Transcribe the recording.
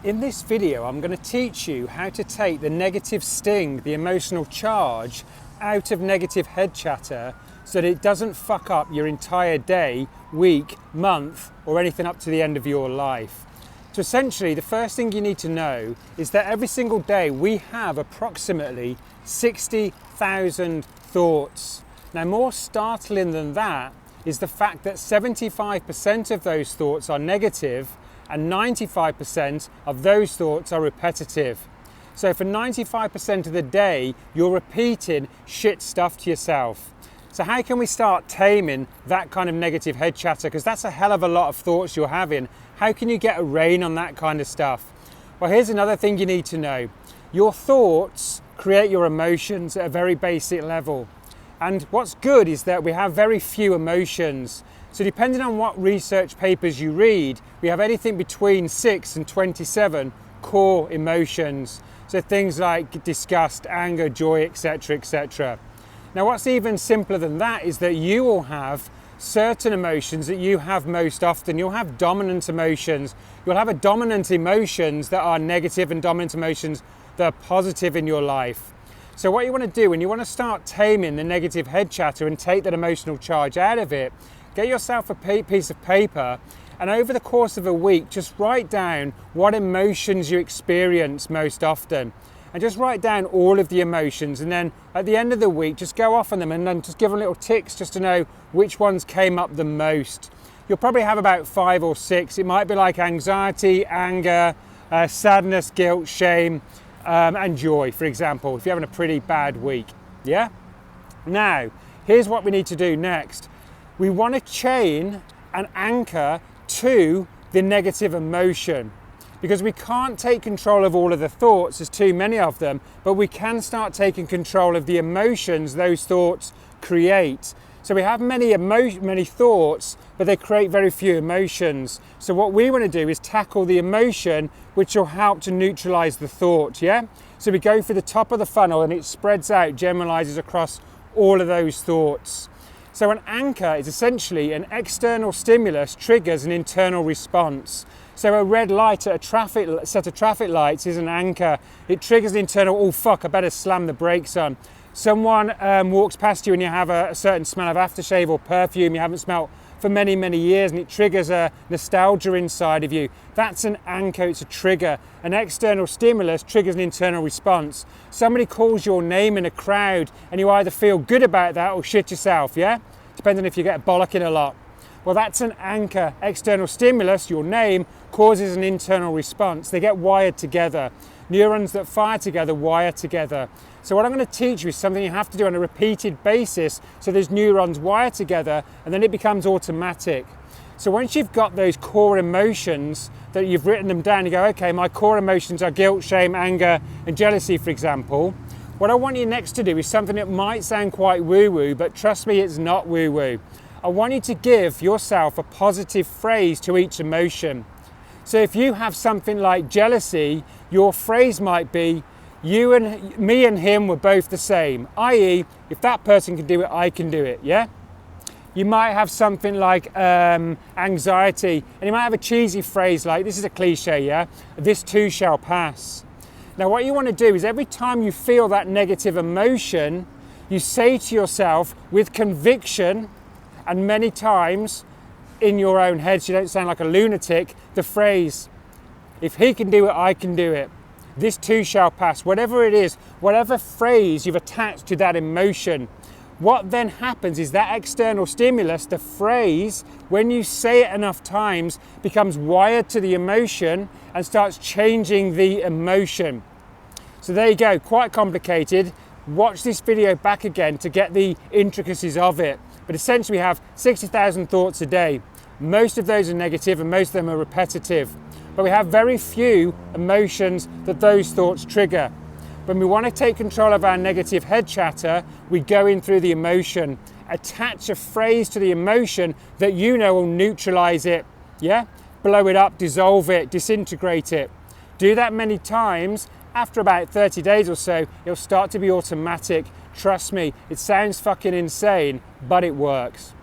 In this video, I'm going to teach you how to take the negative sting, the emotional charge, out of negative head chatter so that it doesn't fuck up your entire day, week, month, or anything up to the end of your life. So essentially, the first thing you need to know is that every single day we have approximately 60,000 thoughts. Now, more startling than that is the fact that 75% of those thoughts are negative and 95% of those thoughts are repetitive. So for 95% of the day, you're repeating shit stuff to yourself. So how can we start taming that kind of negative head chatter? Because that's a hell of a lot of thoughts you're having. How can you get a rein on that kind of stuff? Well, here's another thing you need to know. Your thoughts create your emotions at a very basic level. And what's good is that we have very few emotions. So depending on what research papers you read, we have anything between 6 and 27 core emotions. So things like disgust, anger, joy, etc., etc. Now what's even simpler than that is that you will have certain emotions that you have most often. You'll have dominant emotions. You'll have dominant emotions that are negative and dominant emotions that are positive in your life. So what you want to do when you want to start taming the negative head chatter and take that emotional charge out of it, get yourself a piece of paper and over the course of a week, just write down what emotions you experience most often. And just write down all of the emotions, and then at the end of the week, just go off on them and then just give them little ticks just to know which ones came up the most. You'll probably have about 5 or 6. It might be like anxiety, anger, sadness, guilt, shame, and joy, for example, if you're having a pretty bad week. Yeah? Now, here's what we need to do next. We want to chain an anchor to the negative emotion, because we can't take control of all of the thoughts, there's too many of them, but we can start taking control of the emotions those thoughts create. So we have many thoughts, but they create very few emotions. So what we want to do is tackle the emotion, which will help to neutralize the thought, yeah? So we go for the top of the funnel and it spreads out, generalizes across all of those thoughts. So an anchor is essentially an external stimulus triggers an internal response. So a red light at a set of traffic lights is an anchor. It triggers an internal, oh fuck, I better slam the brakes on. Someone walks past you and you have a certain smell of aftershave or perfume you haven't smelled for many, many years, and it triggers a nostalgia inside of you. That's an anchor, it's a trigger. An external stimulus triggers an internal response. Somebody calls your name in a crowd and you either feel good about that or shit yourself, yeah? Depending if you get bollocking a lot. Well, that's an anchor. External stimulus, your name, causes an internal response. They get wired together. Neurons that fire together wire together. So what I'm going to teach you is something you have to do on a repeated basis so those neurons wire together and then it becomes automatic. So once you've got those core emotions that you've written them down, you go, okay, my core emotions are guilt, shame, anger, and jealousy, for example. What I want you next to do is something that might sound quite woo-woo, but trust me, it's not woo-woo. I want you to give yourself a positive phrase to each emotion. So if you have something like jealousy, your phrase might be, me and him were both the same, i.e., if that person can do it, I can do it, yeah? You might have something like anxiety, and you might have a cheesy phrase like, this is a cliche, yeah? This too shall pass. Now what you want to do is every time you feel that negative emotion, you say to yourself with conviction, and many times in your own head, so you don't sound like a lunatic, the phrase, if he can do it, I can do it. This too shall pass. Whatever it is, whatever phrase you've attached to that emotion, what then happens is that external stimulus, the phrase, when you say it enough times, becomes wired to the emotion and starts changing the emotion. So there you go, quite complicated. Watch this video back again to get the intricacies of it. But essentially we have 60,000 thoughts a day. Most of those are negative and most of them are repetitive. But we have very few emotions that those thoughts trigger. When we want to take control of our negative head chatter, we go in through the emotion, attach a phrase to the emotion that you know will neutralize it, yeah? Blow it up, dissolve it, disintegrate it. Do that many times. After about 30 days or so, it'll start to be automatic. Trust me, it sounds fucking insane, but it works.